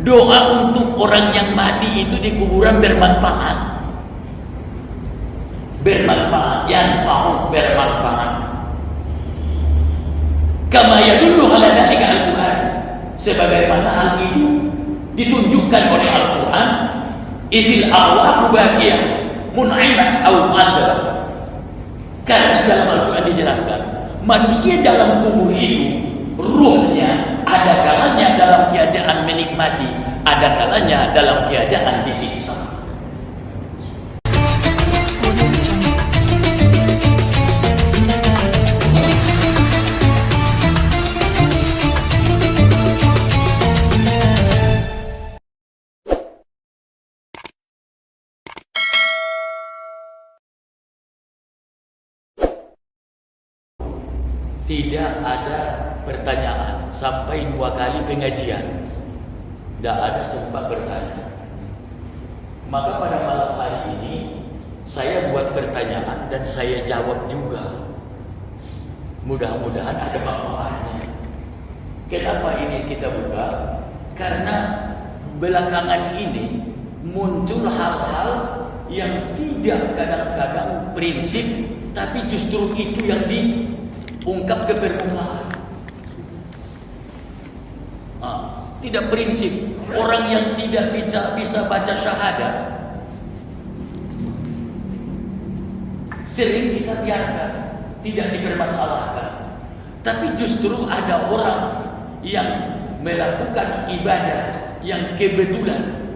Doa untuk orang yang mati itu di kuburan bermanfaat. Bermanfaat, yanfa'u, bermanfaat. Kama yadullu ala dzalika Al-Qur'an. Sebagaimana hal itu ditunjukkan oleh Al-Qur'an, izil arwahu baqiyah mun'imah aw mu'adzabah. Karena dalam Al-Quran dijelaskan, manusia dalam kubur itu ruhnya ada kalanya dalam keadaan menikmati, ada kalanya dalam keadaan disiksa. Tidak ada pertanyaan sampai 2 kali pengajian. Tidak ada sempat bertanya. Maka pada malam hari ini saya buat pertanyaan dan saya jawab juga. Mudah-mudahan ada manfaatnya. Kenapa ini kita buka? Karena belakangan ini muncul hal-hal yang tidak kadang-kadang prinsip, tapi justru itu yang diungkap ke permukaan. Tidak prinsip. Orang yang tidak bisa baca syahadat sering kita biarkan, tidak dipermasalahkan. Tapi justru ada orang yang melakukan ibadah yang kebetulan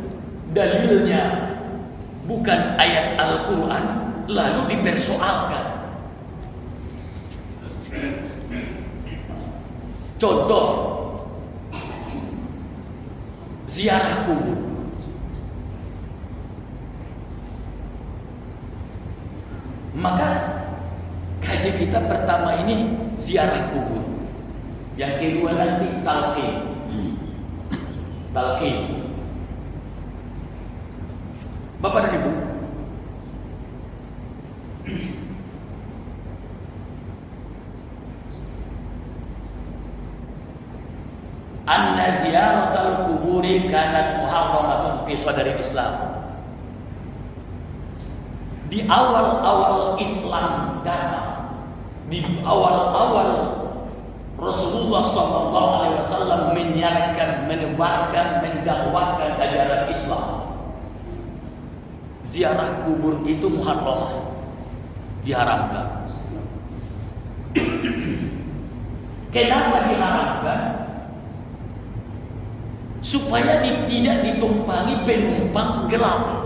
dalilnya bukan ayat Al-Quran, lalu dipersoalkan. Contoh, ziarah kubur. Maka kajian kita pertama ini ziarah kubur. Yang kedua nanti talqin. Talqin. Bapak dan Ibu, anna ziyaratal kuburi kanat muharramatun fi sadril Islam. Di awal-awal Islam datang, di awal-awal Rasulullah SAW menyiarkan, menebarkan, mendakwakan ajaran Islam, ziarah kubur itu muharramah, diharamkan. Kenapa diharamkan? Supaya tidak ditumpangi penumpang gelap.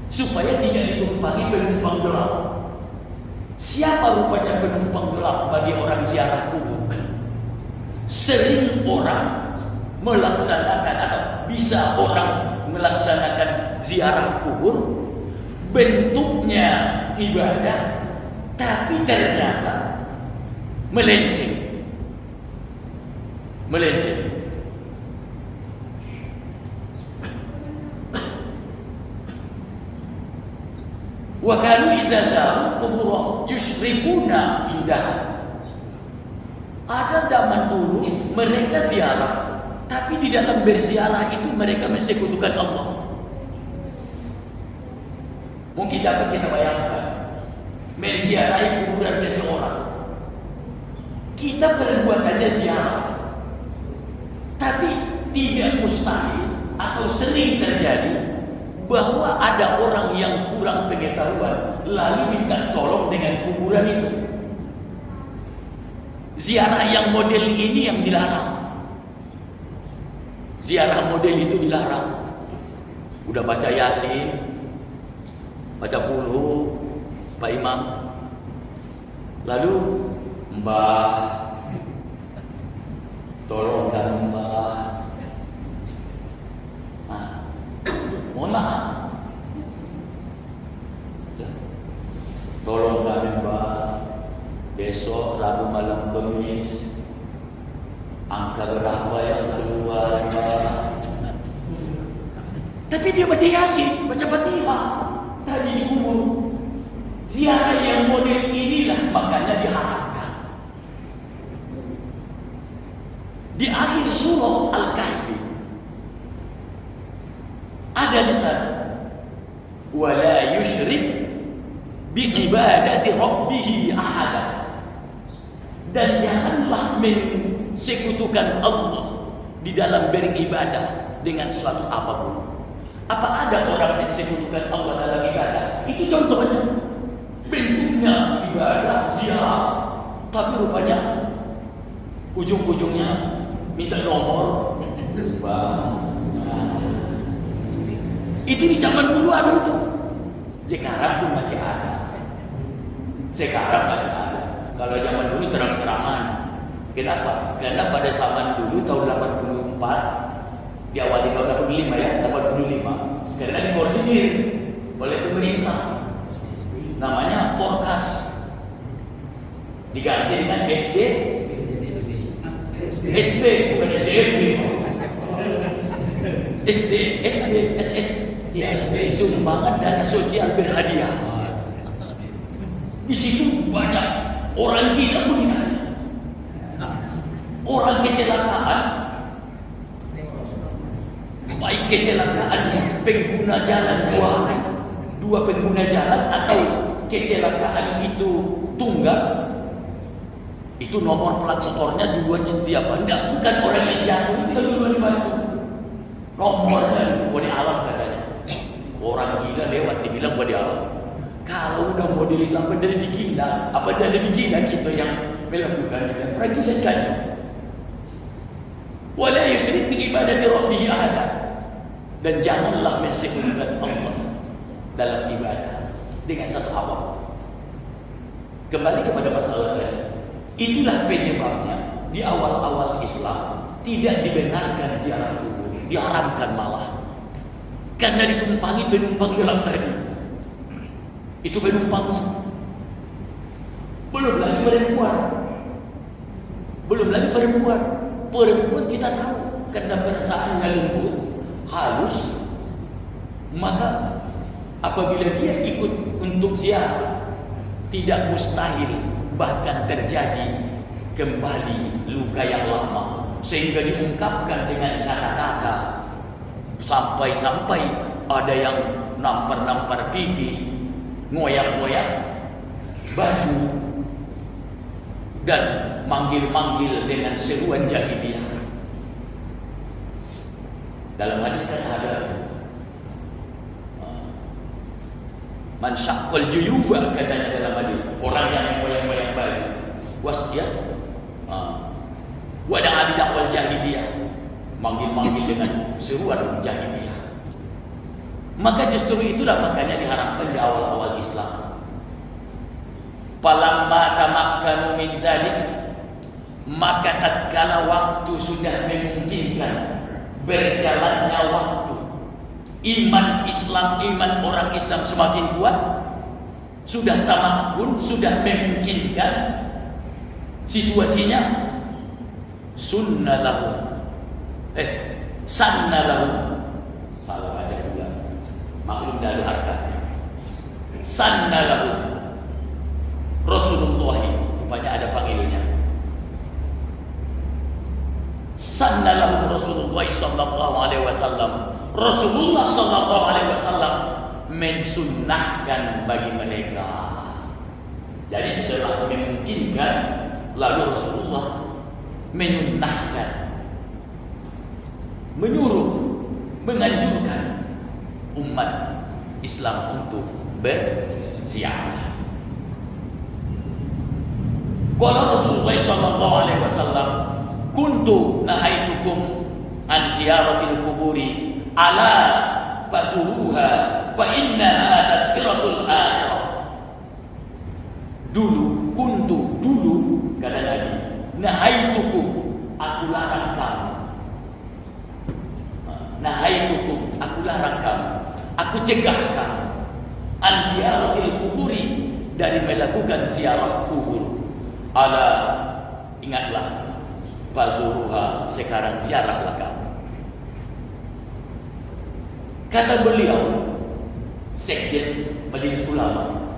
Supaya tidak ditumpangi penumpang gelap. Siapa rupanya penumpang gelap bagi orang ziarah kubur? Sering orang melaksanakan atau bisa orang melaksanakan ziarah kubur, bentuknya ibadah, tapi ternyata melenceng. Wa kanu idza zaru qubur yusyrikuna indah. Ada zaman dulu mereka ziarah, tapi di dalam berziarah itu mereka mensekutukan Allah. Mungkin dapat kita bayangkan menziarahi kuburan seseorang. Kita perbuatannya ziarah, tapi tidak mustahil atau sering terjadi bahwa ada orang yang kurang pengetahuan lalu minta tolong dengan kuburan itu. Ziarah yang model ini yang dilarang. Ziarah model itu dilarang. Udah baca Yasin, baca puluh, Pak Imam, lalu Mbah, tolong kan Mbah. Mohon maaf, tolong kami Mbak, besok Rabu malam Kamis angka berapa yang keluar Mbak. Tapi dia baca Yasin, baca Fatihah tadi di kubur. Ziarah yang model inilah makanya diharapkan. Di ibadati rabbih ahada. Dan janganlah mensekutukan Allah di dalam beribadah dengan suatu apapun. Apa ada orang mensekutukan Allah dalam ibadah? Itu contohnya. Bentuknya ibadah ziarah, tapi rupanya ujung-ujungnya minta nomor. Itu di zaman dulu ada itu. Sekarang pun masih ada. Sekarang masih ada. Kalau zaman dulu terang-terangan. Kenapa? Karena pada zaman dulu tahun 84, di awal tahun 85 ya, 85. Karena dikoordinir oleh pemerintah. Namanya Porkas. Diganti dengan SD. SD bukan SDMB. SD sumbangan dana sosial berhadiah. Di situ banyak orang gila pun ditanya. Orang kecelakaan, baik kecelakaan pengguna jalan dua pengguna jalan atau kecelakaan itu tunggal, itu nomor plat motornya duluan dia apa? Bukan orang yang jatuh itu duluan dibantu. Nomornya gua di alam katanya. Orang gila lewat dibilang gua di alam. Kalau udah model itu apa dari gila? Apa dari gila kita yang melakukan itu? Orang gila kacau. Wala yusyrik bi ibadati rabbih ahada. Dan janganlah mensekutukan Allah dalam ibadah dengan satu apapun. Kembali kepada masalah tadi. Itulah penyebabnya di awal-awal Islam tidak dibenarkan ziarah kubur, diharamkan malah. Karena ditumpangi penumpang gelap tadi. Itu penumpangnya. Belum lagi perempuan. Perempuan kita tahu karena perasaannya lembut, halus, maka apabila dia ikut untuk ziarah, tidak mustahil bahkan terjadi kembali luka yang lama, sehingga diungkapkan dengan kata-kata sampai-sampai ada yang nampar-nampar pipi, ngoyak-ngoyak baju, dan manggil-manggil dengan seruan jahiliyah. Dalam hadis kan ada man syaqqal juyuba katanya dalam hadis, orang yang ngoyak-ngoyak baju wasya wa da'a bidakwal jahiliyah, manggil-manggil dengan seruan jahiliyah. Maka justru itulah makanya diharamkan di awal-awal Islam. Falamma tamakkanu min zalik, maka tatkala waktu sudah memungkinkan, berjalannya waktu, iman orang Islam semakin kuat, sudah tamakkun, sudah memungkinkan situasinya, sanna lahum, salah baca juga, maklum dah ada harkatnya. Sanna lahum Rasulullah, rupanya ada fa'ilnya. Sanna lahum Rasulullah sallallahu alaihi wasallam. Rasulullah sallallahu alaihi wasallam mensunnahkan bagi mereka. Jadi setelah memungkinkan, lalu Rasulullah menyunnahkan, menyuruh, menganjurkan umat Islam untuk berziarah. Qala Rasulullah sallallahu alaihi wasallam, kuntu nahaitukum an ziyaratil kuburi ala fasuruha fa innaha tazkiratul akhirah. Dulu kata Nabi, nahaitukum, aku larang kamu. Nahaitukum, aku larang kamu, aku cegah kamu an ziyaratil kuburi, dari melakukan ziarah kubur. Ala, ingatlah, fazuruha, sekarang ziarahlah kamu. Kata beliau, Sekjen Majelis Ulama,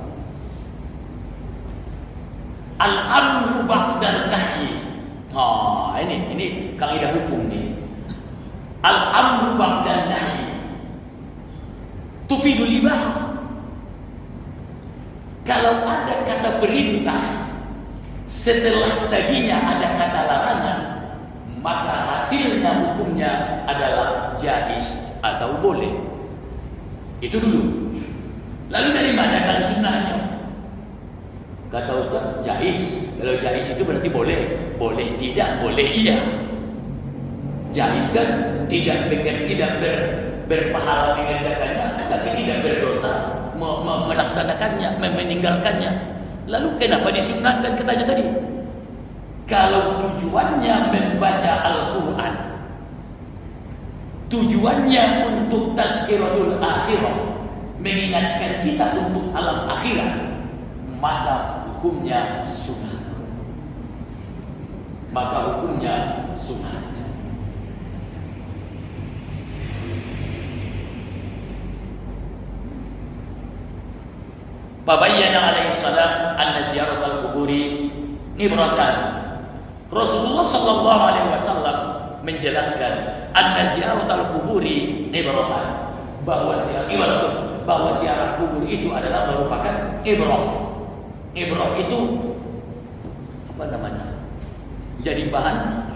al-amru ba'dal nahyi. Ini kaidah hukum nih. Al-amru ba'dal nahyi tufidul ibahah. Kalau ada kata perintah setelah tadinya ada kata larangan, maka hasilnya hukumnya adalah jaiz atau boleh. Itu dulu. Lalu dari mana kan sunnahnya? Kata Ustaz, jaiz. Kalau jaiz itu berarti boleh. Boleh tidak, boleh iya. Jaiz kan tidak berpahala mengerjakannya, tapi tidak berdosa melaksanakannya, meninggalkannya. Lalu kenapa disunnahkan katanya tadi? Kalau tujuannya membaca Al-Quran, tujuannya untuk tazkiratul akhirah, mengingatkan kita untuk alam akhirat, maka hukumnya sunnah. Maka hukumnya sunnah. Fabayyana alaihi salam anna ziyaratal quburi ibratan. Rasulullah sallallahu alaihi wasallam menjelaskan anna ziyaratal quburi ibratan, bahwa ziarah kubur itu adalah merupakan ibrah. Ibrah itu apa namanya? Jadi bahan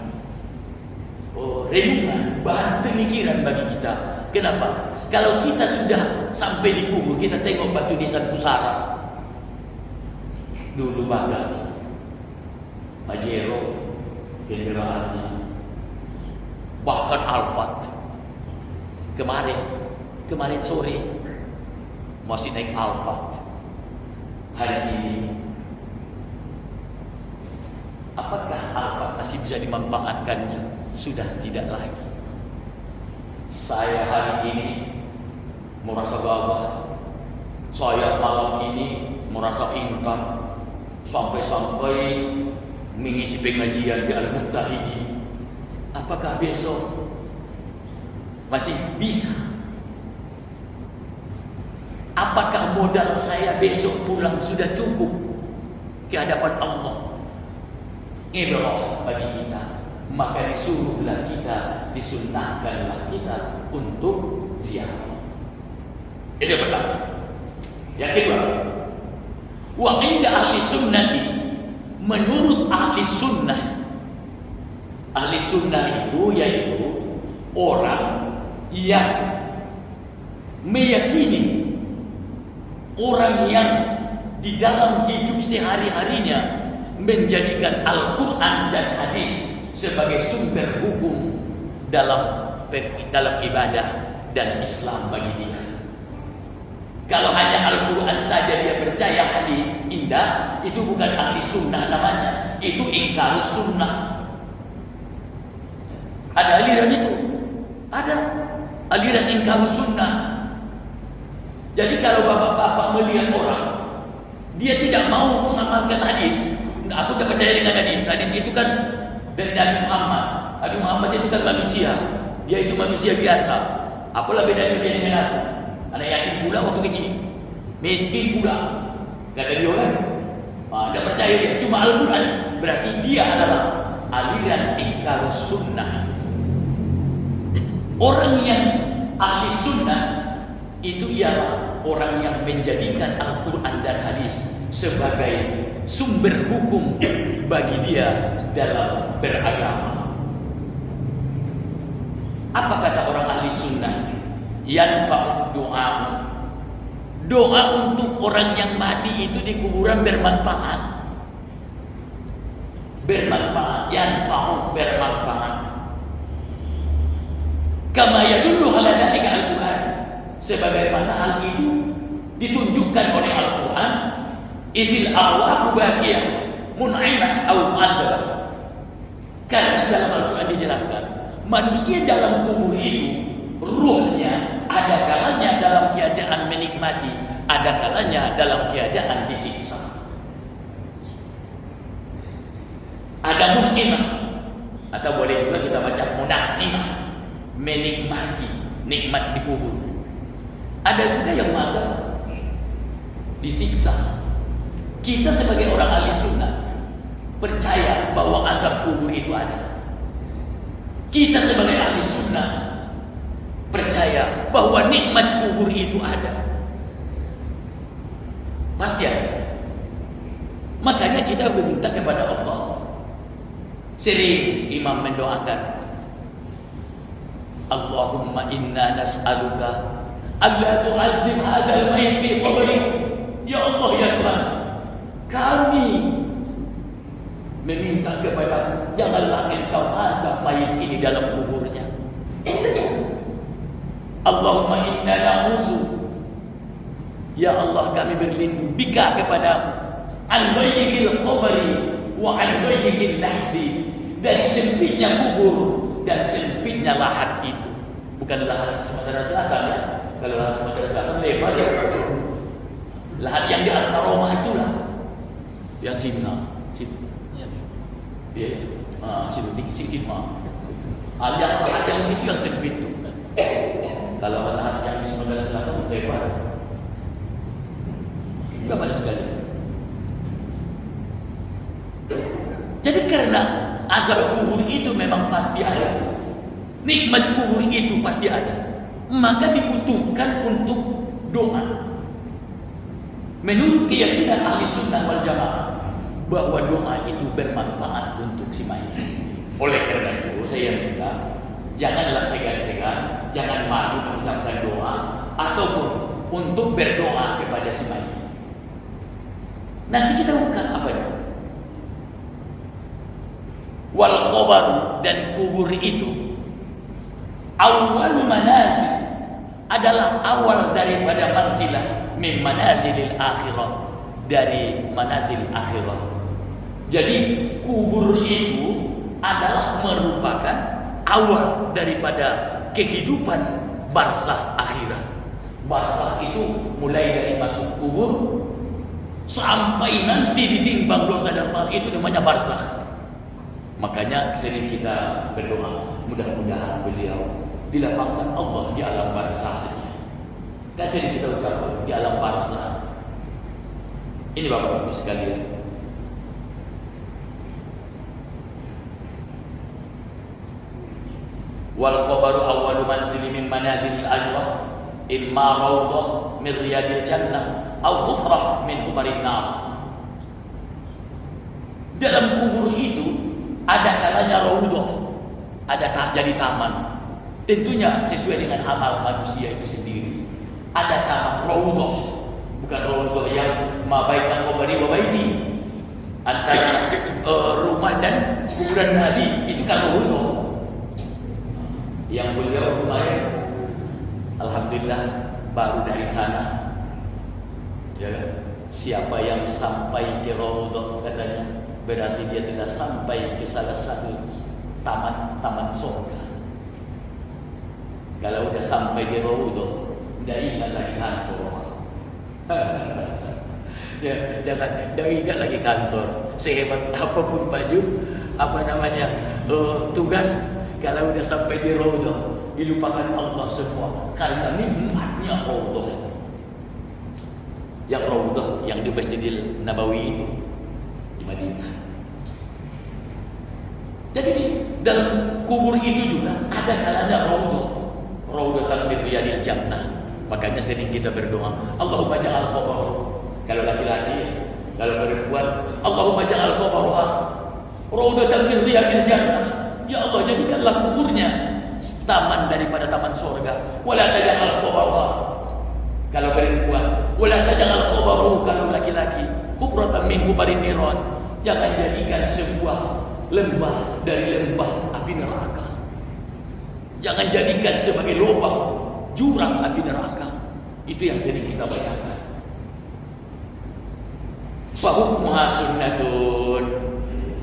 renungan, bahan pemikiran bagi kita. Kenapa? Kalau kita sudah sampai di kubur, kita tengok batu nisan pusara. Dulu bangga Pajero kendaraannya, bahkan Alphard. Kemarin sore masih naik Alphard. Hari ini apakah Alphard masih bisa dimanfaatkannya? Sudah tidak lagi. Saya hari ini merasa gagah. Saya malam ini merasa intan. Sampai-sampai mengisi pengajian di Al-Muttahidi. Apakah besok masih bisa? Apakah modal saya besok pulang sudah cukup ke hadapan Allah? Ibrah bagi kita. Maka disuruhlah kita, disunnahkanlah kita untuk ziarah. Itu yang pertama. Yang kedua, wa inda ahli sunnati, menurut ahli sunnah itu yaitu orang yang meyakini, orang yang di dalam hidup sehari-harinya menjadikan Al-Quran dan hadis sebagai sumber hukum dalam ibadah dan Islam bagi dia. Kalau hanya Al-Quran saja dia percaya, hadis indah, itu bukan ahli sunnah namanya. Itu ingkar sunnah. Ada aliran itu. Ada aliran ingkar sunnah. Jadi kalau bapak-bapak melihat orang, dia tidak mau mengamalkan hadis. Aku tidak percaya dengan hadis. Hadis itu kan dari Nabi Muhammad. Nabi Muhammad itu kan manusia. Dia itu manusia biasa. Apalah bedanya dia dengan aku? Anak yatim pula waktu kecil, miskin pula, kata dia kan. Tidak percaya dia, cuma Al-Quran. Berarti dia adalah aliran ingkar sunnah. Orang yang ahli sunnah itu ialah orang yang menjadikan Al-Quran dan hadis sebagai sumber hukum bagi dia dalam beragama. Apa kata orang ahli sunnah? Yanfa'ud doa. Doa untuk orang yang mati itu di kuburan bermanfaat. Bermanfaat, yanfa'ud, bermanfaat. Kama yadullu ala dzalika Al-Quran. Sebagaimana hal itu ditunjukkan oleh Al-Quran, izil arwahu baqiyah mun'imah aw mu'adzabah. Karena dalam Al-Quran dijelaskan, manusia dalam kubur itu ruhnya ada kalanya dalam keadaan menikmati, ada kalanya dalam keadaan disiksa. Ada mun'imah, atau boleh juga kita baca mun'imah, menikmati nikmat di kubur. Ada juga yang mu'adzab, disiksa. Kita sebagai orang ahli sunnah percaya bahwa azab kubur itu ada. Kita sebagai ahli sunnah percaya bahwa nikmat kubur itu ada. Pasti ada. Makanya kita meminta kepada Allah. Sering imam mendoakan, Allahumma inna nas'aluka alla tu'azzim hadzal mayit fi qabri. Ya Allah ya Tuhan, kami meminta kepada janganlah engkau azab mayit ini dalam kuburnya. Allahumma inna na'udzu, ya Allah kami berlindung bika kepadamu an dhayyikil qabri wa an dhayyikil lahdi, dari sempitnya kubur dan sempitnya lahat itu. Bukan lahat Sumatera Selatan ya. Kalau lahat Sumatera Selatan lebar ya. Lahat yang di Al-Karomah itulah yang Simna. Ya, situ Simna. Alias lahat yang situ yang sempit itu. Kalau lahat yang di Sumatera Selatan lebar. Berapa sekali? Jadi karena azab kubur itu memang pasti ada, nikmat kubur itu pasti ada, maka dibutuhkan untuk doa. Menurut keyakinan ahli sunnah wal jamaah bahwa doa itu bermanfaat untuk si mayit. Oleh karena itu saya minta janganlah segan-segan, jangan malu mengucapkan doa ataupun untuk berdoa kepada si mayit. Nanti kita buka apa itu? Wal qabar, dan kubur itu awwalu manazil, adalah awal daripada manzilah min manazilil akhirah, dari manazil akhirah. Jadi kubur itu adalah merupakan awal daripada kehidupan barzakh akhirat. Barzakh itu mulai dari masuk kubur sampai nanti ditimbang dosa dan pahala, itu namanya barzakh. Makanya sering kita berdoa, mudah-mudahan beliau dilapangkan Allah di alam barzakhnya. Dan sering kita ucapkan di alam barzakh. Ini Bapak Ibu sekalian. Wal qabaru awwalu manzili min manazilil akhirah, imma rawdah min riyadil jannah aw hufrah min hufarin nar. Dalam kubur itu ada kalanya raudhah, ada jadi taman. Tentunya sesuai dengan amal manusia itu sendiri. Ada taman raudhah, bukan raudhah yang ma baina qabri wa baiti, antara rumah dan kuburan Nabi, itu kan raudhah. Yang beliau kemarin alhamdulillah baru dari sana. Ya, siapa yang sampai ke raudhah katanya berarti dia telah sampai ke salah satu taman surga. Kalau udah sampai di raudhah, udah ingat lagi kantor. Jangan ingat lagi kantor. Sehebat apapun baju, tugas, kalau udah sampai di raudhah, dilupakan Allah semua karena nikmatnya raudhah. Yang raudhah yang di Masjidil Nabawi itu di Madinah. Jadi dalam kubur itu juga ada kalanya raudhatan min riyadil jannah. Makanya sering kita berdoa, Allahumma ja'al qabraha. Kalau laki-laki, kalau perempuan, Allahumma ja'al qabraha raudhatan min riyadil jannah. Ya Allah, jadikanlah kuburnya taman daripada taman surga. Wala taj'al qabraha, kalau perempuan, wala taj'al qabrahu, kalau laki-laki, hufratan min hufarin niran. Jangan jadikan sebuah lembah dari lembah api neraka. Jangan jadikan sebagai lubang jurang api neraka. Itu yang sering kita bacakan. Fa hukmuha sunnatun,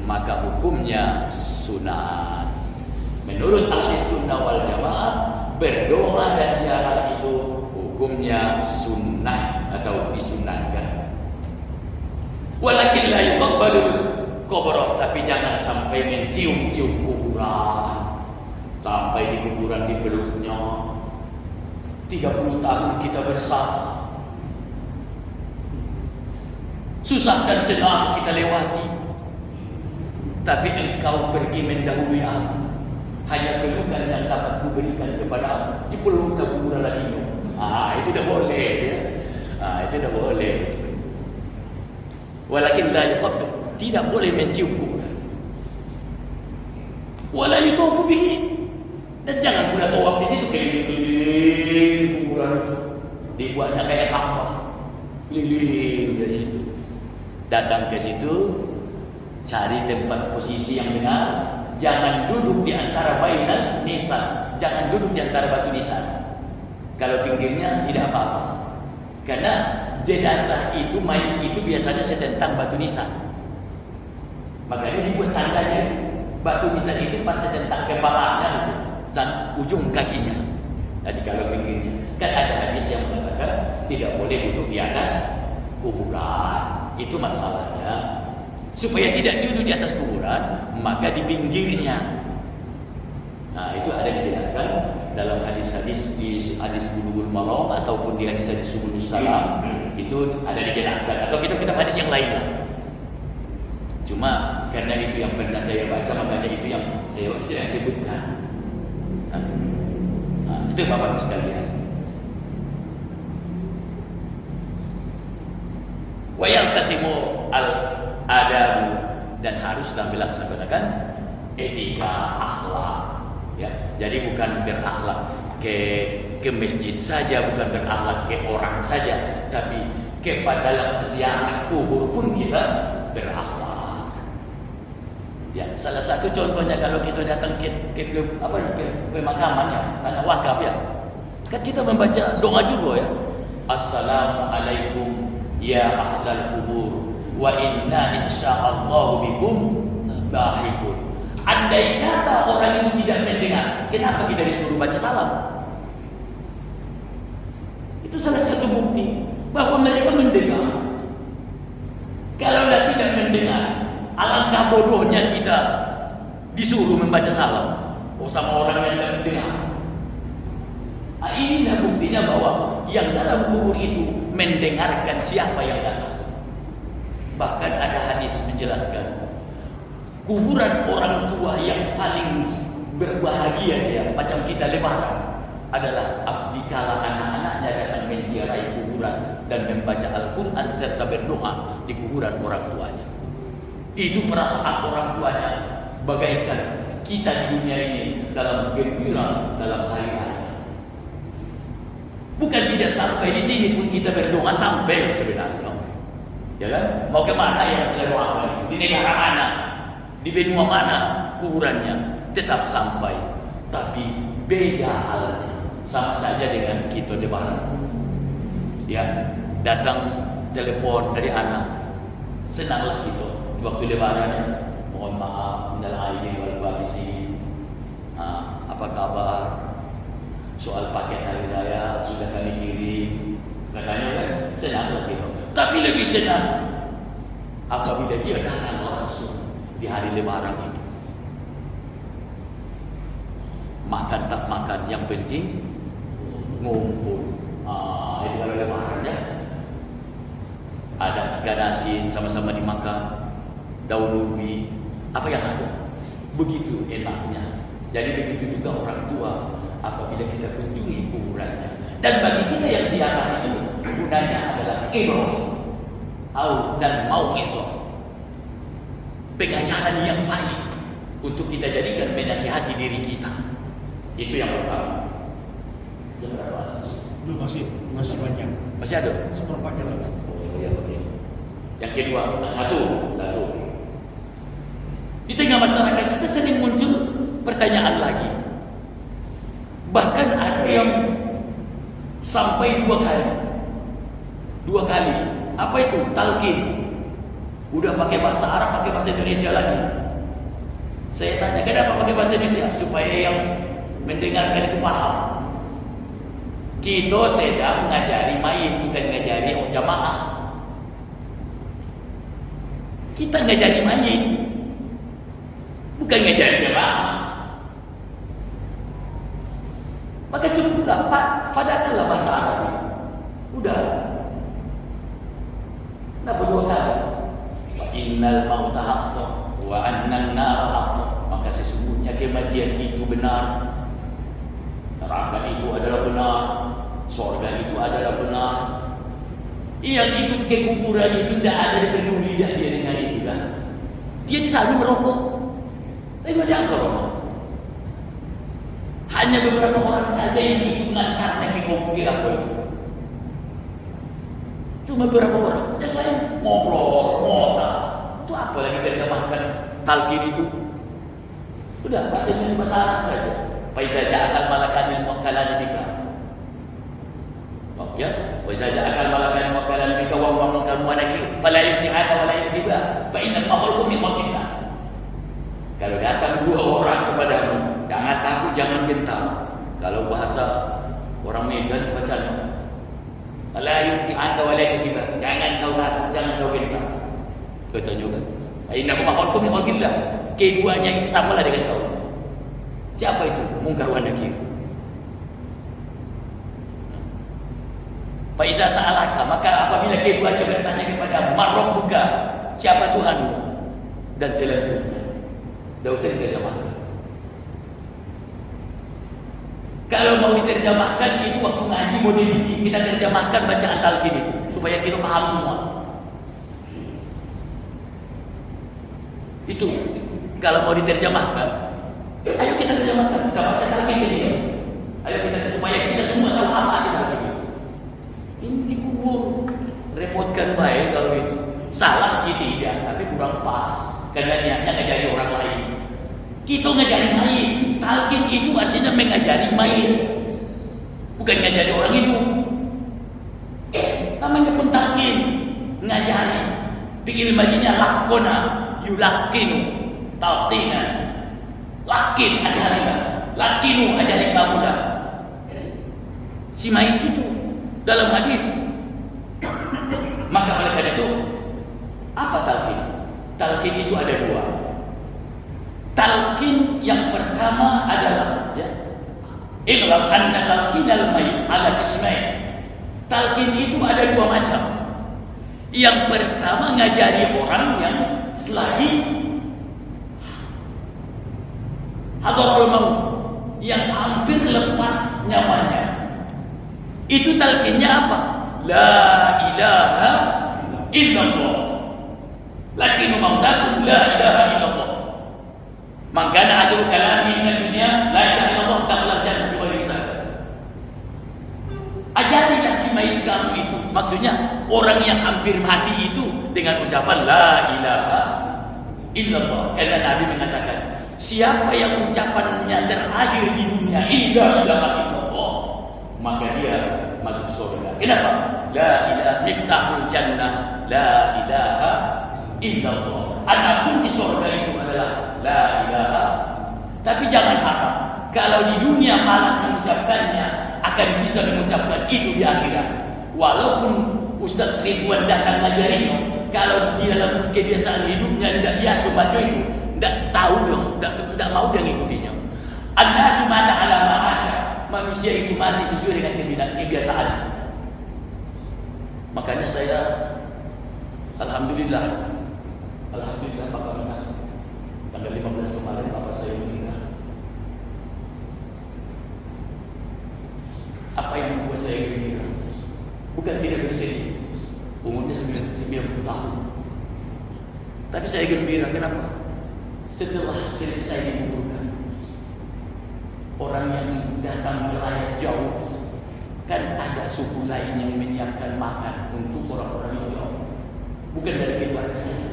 maka hukumnya sunat. Menurut ahli sunnah wal jamaah, berdoa dan ziarah itu hukumnya sunnah atau disunahkan. Walakin la yuqbalu kubur, tapi jangan sampai mencium-cium kuburan, sampai di kuburan dipeluknya. 30 tahun kita bersama, susah dan senang kita lewati, tapi engkau pergi mendahului aku. Hanya pelukan yang dapat kuberikan kepadamu, dipeluknya kuburan lagi. Itu tidak boleh ya. Itu tidak boleh. Walakin la yuqabbil, tidak boleh mencium kuburan. Wala yutufu bihi, dan jangan pula tawaf di situ keliling-keliling kuburan itu. Dibuatnya kayak Ka'bah, keliling jadi itu. Datang ke situ, cari tempat posisi yang benar. Jangan duduk di antara bainan nisan, jangan duduk di antara batu nisan. Kalau pinggirnya tidak apa-apa, karena jenazah itu, mayat itu biasanya setentang batu nisan. Makanya dibuat tandanya itu. Batu nisan itu pas setentang kepalanya itu, dan ujung kakinya. Jadi kalau pinggirnya, kan ada hadis yang mengatakan tidak boleh duduk di atas kuburan. Itu masalahnya. Supaya tidak duduk di atas kuburan, maka di pinggirnya. Nah, itu ada dijelaskan dalam hadis-hadis, di hadis Bulughul Maram ataupun di hadis-hadis Subulus Salam, itu ada dijelaskan, atau kitab-kitab hadis yang lain lah. Cuma karena itu yang pernah saya baca, makanya itu yang saya sebutkan. Nah, itu Bapak-Ibu sekalian. Wa yaltasimu al-adabu, dan harus dilaksanakan etika akhlak. Ya, jadi bukan berakhlak ke masjid saja, bukan berakhlak ke orang saja, tapi kepada dalam ziarah kubur pun kita berakhlak. Ya, salah satu contohnya kalau kita datang ke pemakamannya, tanah wakaf ya, kan kita membaca doa juga ya. Assalamualaikum ya ahlal kubur, wa inna insyaallah bikum lahiqun. Andai kata orang itu tidak mendengar, kenapa kita disuruh baca salam? Itu salah satu bukti bahwa mereka mendengar. Kalau tidak mendengar, alangkah bodohnya kita disuruh membaca salam sama orang yang tidak mendengar. Nah, inilah buktinya bahwa yang dalam kubur itu mendengarkan siapa yang datang. Bahkan ada hadis menjelaskan, kuburan orang tua yang paling berbahagia dia, macam kita lebaran, adalah dikala anak-anaknya datang menziarahi kuburan dan membaca Al-Quran serta berdoa di kuburan orang tuanya. Itu perasaan orang tuanya bagaikan kita di dunia ini dalam gembira dalam hari raya. Bukan tidak sampai di sini pun kita berdoa sampai sebenarnya. Ya kan? Mau ke mana yang kita doakan? Di negara mana? Di benua mana kuburannya? Tetap sampai. Tapi beda halnya. Sama saja dengan kita lebaran. Ya, datang telepon dari anak. Senanglah kita waktu lebarannya. Mohon maaf, minal aidin wal faizin. Apa kabar? Soal paket hari raya sudah kami kirim. Katanya kan senanglah kita. Tapi lebih senang apabila dia datang langsung di hari lebaran itu. Makan tak makan, yang penting ngumpul. Itu kalau lebaran ya. Ada ikan asin sama-sama dimakan, daun ubi, apa yang ada. Begitu enaknya. Jadi begitu juga orang tua apabila kita kunjungi kuburannya. Dan bagi kita yang ziarah itu gunanya adalah ibrah dan mau'izah, pengajaran yang baik untuk kita jadikan menasihati diri kita. Itu yang pertama. Yang berapa? Belum, masih banyak. Masih ada? Seperempat lagi. Oh ya, oke. Yang kedua, satu. Di tengah masyarakat kita sering muncul pertanyaan lagi. Bahkan ada yang sampai 2 kali. 2 kali. Apa itu? Talqin. Udah pakai bahasa Arab, pakai bahasa Indonesia lagi. Saya tanya, kenapa pakai bahasa Indonesia? Supaya yang mendengarkan itu paham. Kita sedang mengajari mayit, bukan mengajari jamaah. Kita mengajari mayit, bukan mengajari jamaah. Maka cukuplah padakanlah bahasa Arab ini. Udah. Kenapa 2 kali? Wa innal mauta haqqun wa annan nar haqqun. Maka sesungguhnya kematian itu benar. Neraka itu adalah benar. Surga itu adalah benar. Yang ikut ke kuburan itu tidak ada peduli dia dengan itu kan. Dia sambil merokok, tapi tidak diangkat orang. Hanya beberapa orang saja yang ikut mengantarnya ke apa itu. Cuma beberapa orang, yang lain ngobrol, ngotak. Itu apa lagi terjemahkan talqin itu? Udah bahasa Arab saja. Faizah ja'akal malakanil muwakkalan bika. Oh ya, faizah ja'akal malakanil muwakkalan bika wa huwa munkarun wa nakir fala yumsi'aka wa la yudhiba fa innal makhluqa min khalqillah. Kalau datang dua orang kepadamu, jangan takut, jangan gentar. Kalau bahasa orang Medan bacanya la yumsi'aka wa la yudhiba, jangan kau takut, jangan kau gentar. Katanya kan, fa innal makhluqa min khalqillah. Keduanya itu samalah dengan kau. Siapa itu? Munkar wa nakir. Fa iza sa'alaka, maka apabila keduanya bertanya kepada man buka, siapa Tuhanmu? Dan selanjutnya tidak usah diterjemahkan. Kalau mau diterjemahkan itu waktu ngaji model ini kita terjemahkan bacaan talqin itu supaya kita paham semua. Itu kalau mau diterjemahkan, ayo kita terjemahkan, kita baca talqin ke sini. Ayo kita supaya kita semua tahu apa arti talqin. Ini dikubur, repotkan baik kalau itu. Salah sih tidak, tapi kurang pas. Karena niatnya ngajari orang lain. Kita ngajari main. Talqin itu artinya mengajari main, bukan ngajari orang hidup. Namanya pun talqin, ngajari. Pikir madinya lakona, yulakinu, talqinan. Lakin ajarilah, latinu ajari kamu dah. Si mayit itu dalam hadis. Maka oleh karena itu, apa talqin? Talqin itu ada dua. Talqin yang pertama adalah ya, iqlam anna talqinal mayit ala qismain. Talqin itu ada dua macam. Yang pertama ngajari orang yang selagi hadarul maut, yang hampir lepas nyawanya. Itu talqinnya apa? La ilaha illallah. Lakinu mautakum la ilaha illallah. Mangkana akhiru kalami minad dunya la ilaha illallah dakhala jannata wa rizal. Ajarilah si mayit kamu itu. Maksudnya orang yang hampir mati itu dengan ucapan la ilaha illallah. Karena Nabi mengatakan, siapa yang ucapannya terakhir di dunia la ilaha illallah, maka dia masuk surga. Kenapa? La ilaha miftahul jannah, la ilaha illallah. Anak kunci surga itu adalah la ilaha. Tapi jangan harap kalau di dunia malas mengucapkannya akan bisa mengucapkan itu di akhirat. Walaupun Ustaz Ridwan datang ngajarinya, kalau di dalam kebiasaan hidupnya tidak biasa baca itu, tidak tahu dong, tidak mau dia ngikutinya. An-nasu mata ala ma'asya. Manusia itu mati sesuai dengan kebiasaan. Makanya saya Alhamdulillah Bapak menang. Tanggal 15 kemarin Bapak saya meninggal. Apa yang membuat saya gembira? Bukan tidak bersedih. Umurnya 90 tahun. Tapi saya gembira, kenapa? Setelah selesai dikuburkan, orang yang datang melayat jauh, kan ada suku lain yang menyiapkan makan untuk orang-orang yang jauh. Bukan dari keluarga saya,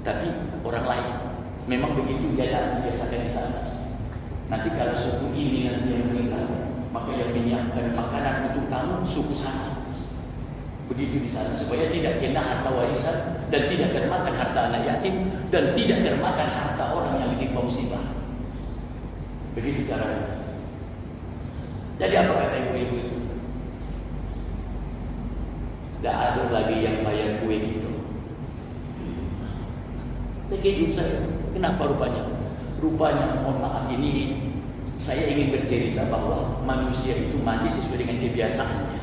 tapi orang lain. Memang begitu dia biasakan di sana. Nanti kalau suku ini nanti yang meninggal, maka yang menyiapkan makanan untuk kamu suku sana. Begitu di sana supaya tidak kena harta warisan dan tidak termakan harta anak yatim dan tidak termakan harta orang yang ditimpa musibah. Begitu caranya. Jadi apa kata ibu-ibu itu? Tidak ada lagi yang bayar kue gitu. Terkejut saya. Kenapa rupanya? Rupanya, mohon maaf, ini saya ingin bercerita bahwa manusia itu mati sesuai dengan kebiasaannya.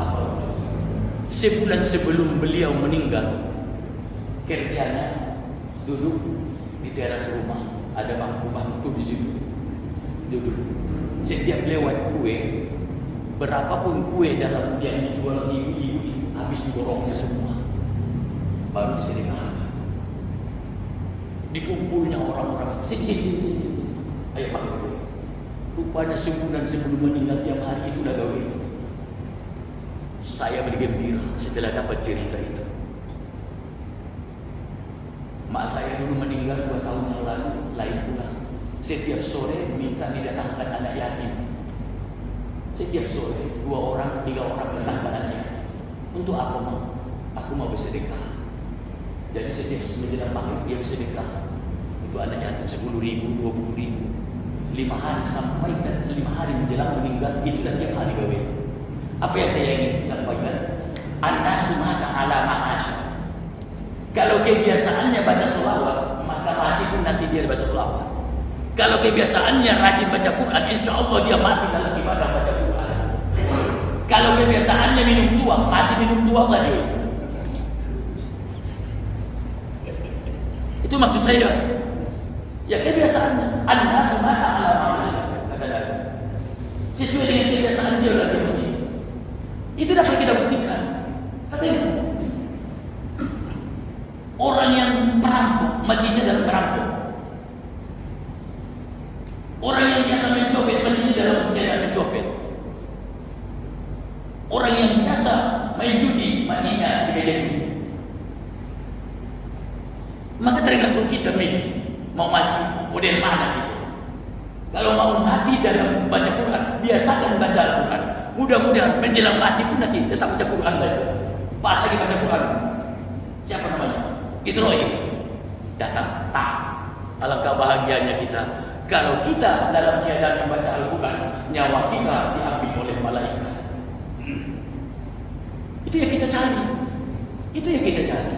Apa? Sebulan sebelum beliau meninggal, kerjanya duduk di teras rumah. Ada bangku-bangku di situ. Duduk. Setiap lewat kue, berapapun kue dalam yang dijual ibu-ibu habis diborongnya semua, baru disedekahkan. Dikumpulnya orang-orang, sini, ayo pakai kue. Rupanya sebulan sebelum meninggal tiap hari itu udah gawe. Saya bergembira setelah dapat cerita itu. Mak saya dulu meninggal 2 tahun yang lalu, lain pula. Setiap sore minta didatangkan anak yatim. Setiap sore 2 orang, 3 orang datangkan anak yatim. Untuk apa mau? Aku mau bersedekah. Jadi setiap menjelang maghrib dia bersedekah. Untuk anak yatim 10.000, 20.000. 5 hari sampai 5 hari menjelang meninggal, itulah tiap hari gawe. Apa yang saya ingin sampaikan? An-nasu mata ala ma'asya. Kalau kebiasaannya baca selawat, maka mati pun nanti dia baca selawat. Kalau kebiasaannya rajin baca Quran, insya Allah dia mati dalam ibadah baca Quran. Kalau kebiasaannya minum tuak, mati minum tuak lagi. Itu maksud saya. Ya kebiasaannya. An-nasu mata ala ma'asya, kata Nabi. Sesuai dengan kebiasaan dia lagi mati. Itu dapat kita buktikan. Katanya orang yang perampok matinya dalam merampok. Orang yang biasa mencopet matinya dalam keadaan mencopet. Orang yang biasa main judi matinya di meja judi. Maka tergantung kita mau mati model mana gitu. Kalau mau mati dalam baca Quran, biasakan baca Al-Quran. Mudah-mudahan menjelang mati pun nanti tetap baca Quran lagi. Pas lagi baca Quran, siapa namanya? Israel datang. Tak. Alangkah bahagianya kita kalau kita dalam keadaan membaca Al-Quran, nyawa kita diambil oleh malaikat. Itu yang kita cari. Itu yang kita cari.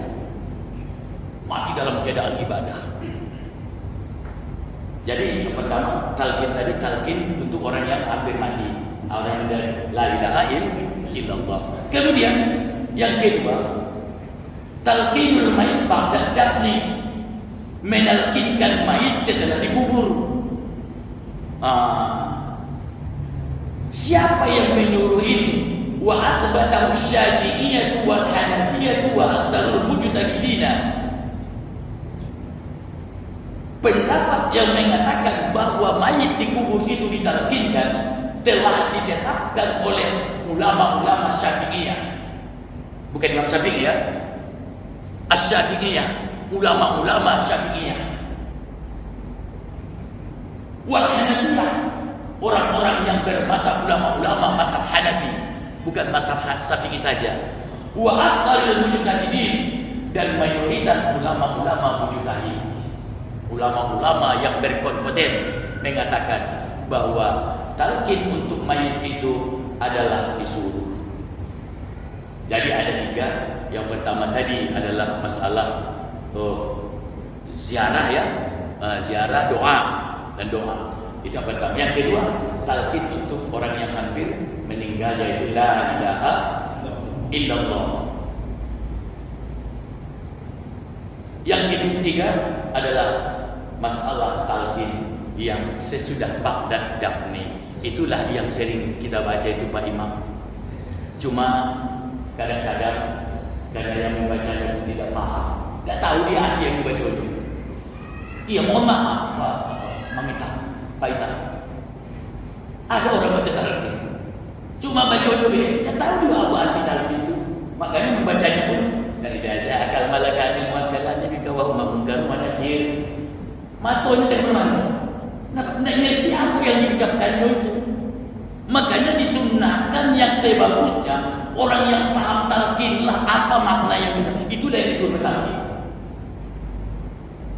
Mati dalam keadaan ibadah. Jadi yang pertama, talqin tadi talqin untuk orang yang hampir mati, orang yang la ilaha illallah. Kemudian yang kedua, talqinul mayit ba'da dafni, menalkinkan mayit setelah dikubur. Siapa yang menyuruh ini? Wa asbatahu Syafi'iyyah wal Hanafiyyah wa aksarul mujtahidina. Pendapat yang mengatakan bahwa mayit dikubur itu ditalkinkan telah ditetapkan oleh ulama-ulama Syafi'iyah. Bukan Imam Syafi'i ya. Asy-Syafi'iyah, ulama-ulama Syafi'iyah. Wal Hanafiyah, orang-orang yang bermazhab ulama-ulama mazhab Hanafi, bukan mazhab Syafi'i saja. Wa aksarul mujtahidin, dan mayoritas ulama-ulama mujtahid. Ulama-ulama yang berkompeten mengatakan bahwa talqin untuk mayit itu adalah disuruh. Jadi ada 3. Yang pertama tadi adalah masalah ziarah ya, ziarah, doa dan doa. Itu yang pertama. Yang kedua, talqin untuk orang yang hampir meninggal, yaitu la ilaha illallah. Yang ketiga adalah masalah talqin yang sesudah ba'da dafni. Itulah yang sering kita baca itu Pak Imam. Cuma kadang-kadang karena yang membacanya tidak paham, tidak tahu dia arti yang dibaca itu. Iya, mohon maaf Pak Mamita, Pak Ita. Ada orang baca talqin, cuma baca itu dia tahu dia apa arti talqin itu. Makanya membacanya pun dari aja akal malakani muakkalannya di kawah mungkar wa nakir. Matonya cek mana? Nak ngerti apa yang diucapkannya itu. Makanya disunnahkan yang sebagusnya orang yang paham talqinlah apa makna yang itulah yang disuruh talqin.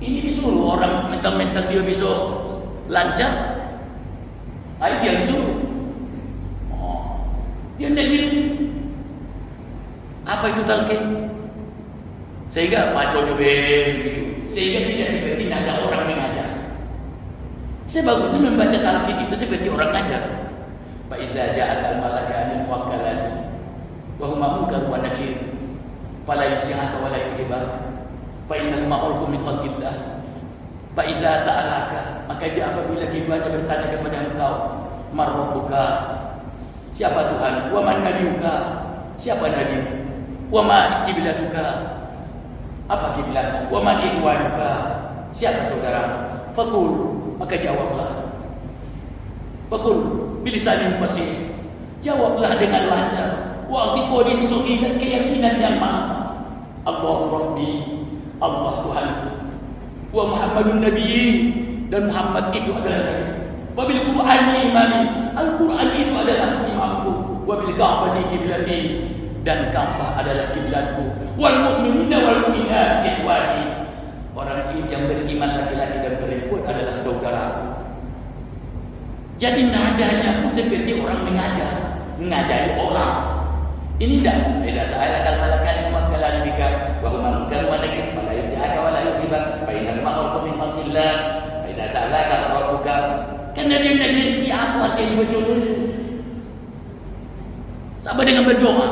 Ini disuruh orang mentang-mentang dia bisa lancar, itu yang disuruh. Dia tidak ngerti apa itu talqin. Sehingga maconya begitu. Sehingga tidak seperti ada orang mengajar. Sebagusnya membaca talqin itu seperti orang ngajar. Fa iza ja'al malakani muwakkalani wa huma munkar wa nakir fala yusihaka wa la yuhibar fa innahu ma'ulkum min khalqillah. Fa iza sa'alaka, maka dia apabila keduanya bertanya kepada engkau, mar rabbuka, Siapa Tuhan? Wa man nabiyuka? Siapa nabi? Wa ma kiblatuka? Apa kiblat? Wa man ihwanuka? Siapa saudara? Fakul, maka jawablah. Fakul bilisanin fasih. Jawablah dengan lancar. Wa i'tiqadin sahih, dan keyakinan yang mantap. Allahu Rabbi, Allah Tuhanku. Wa Muhammadun Nabiyyi, dan Muhammad itu adalah nabi. Wa bil Qur'ani imami, Al-Qur'an itu adalah imamku. Wa bil Ka'bati kiblati, dan Ka'bah adalah kiblatku. Wal mu'minina wal mu'minat ikhwani, orang yang beriman laki-laki dan perempuan adalah saudaraku. Jadi nadanya pun seperti orang mengajari orang. Ini dah. Idza sa'alaka al-malakani muwakkalan bika wa huma munkar wa nakir fala yujaka wa la yuhiba fa innal ma'ruf min khalqillah. Idza sa'alaka rabbuka, karena dia nak ngerti apa arti dibaca dulu. Sama dengan berdoa.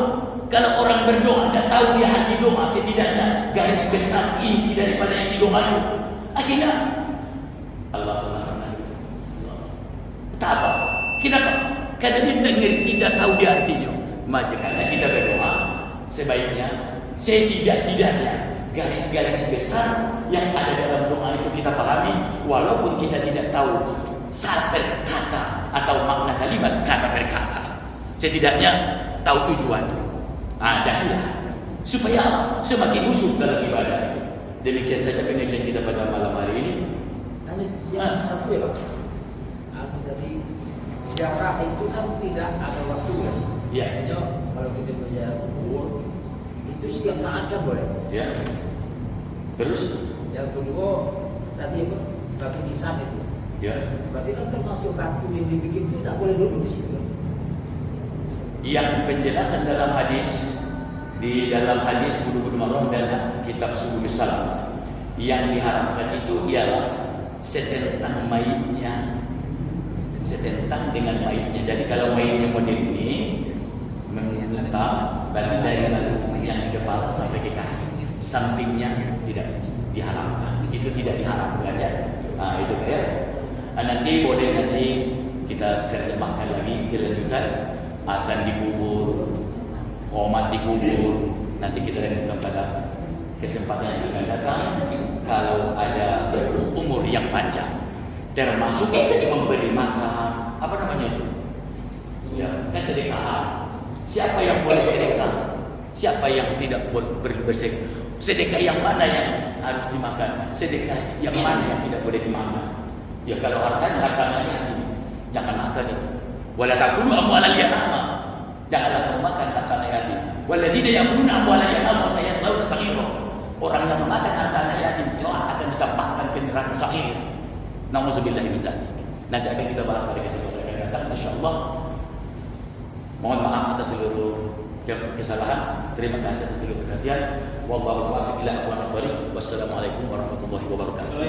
Kalau orang berdoa tidak tahu dia arti doa, setidaknya garis besar inti daripada isi doa itu. Akhirnya Allahumma tak apa. Kenapa? Karena dia tidak ngerti, tidak tahu dia artinya. Maka karena kita berdoa, sebaiknya setidak-tidaknya garis-garis besar yang ada dalam doa itu kita pahami, walaupun kita tidak tahu per kata atau makna kalimat kata per kata. Setidaknya tahu tujuan. Jadilah supaya semakin usuh dalam ibadah. Demikian saja pengajian kita pada malam hari ini. Hanya satu ya Pak. Tadi ziarah itu kan tidak ada waktu ya. Ya. Hanya kalau kita berziarah kubur itu setiap saat kan boleh. Ya. Terus yang kedua tadi apa? Bagi lisan itu. ya, Berarti kan termasuk kartu yang dibikin itu tidak boleh duduk di situ. yang penjelasan dalam hadis, di dalam hadis Bulughul Maram dan kitab Subulus Salam, yang diharamkan itu ialah setentang mayitnya, setentang dengan mayitnya. Jadi kalau mayitnya model ini menetap balik dari lalu yang di kepala sampai ke kaki, sampingnya tidak diharamkan. Itu tidak diharamkan ya. Itu ya. Nanti boleh nanti kita terjemahkan lagi kelanjutan. Azan dikubur, qomat dikubur. Nanti kita lanjutkan pada kesempatan yang akan datang. Kalau ada umur yang panjang, termasuk memberi makan, apa namanya itu? Ya, kan sedekah. Siapa yang boleh sedekah? Siapa yang tidak boleh bersedekah? Sedekah yang mana yang harus dimakan? Sedekah yang mana yang tidak boleh dimakan? Ya kalau hartanya yatim, jangan makan itu. Wala taqulu amwalal yatama, janganlah kamu makan harta yatim. Wallazina yaquluna amwalal yatama sayaslawna sa'ira, orang yang memakan harta yatim kelak akan dicampakkan ke neraka sa'ir. Nauzubillahi min dzalik. Nanti akan kita bahas pada kesempatan yang akan datang insyaallah. Mohon maaf atas seluruh kesalahan. Terima kasih atas seluruh perhatian. Wallahu muwaffiq ila aqwamit thoriq. Wassalamualaikum warahmatullahi wabarakatuh.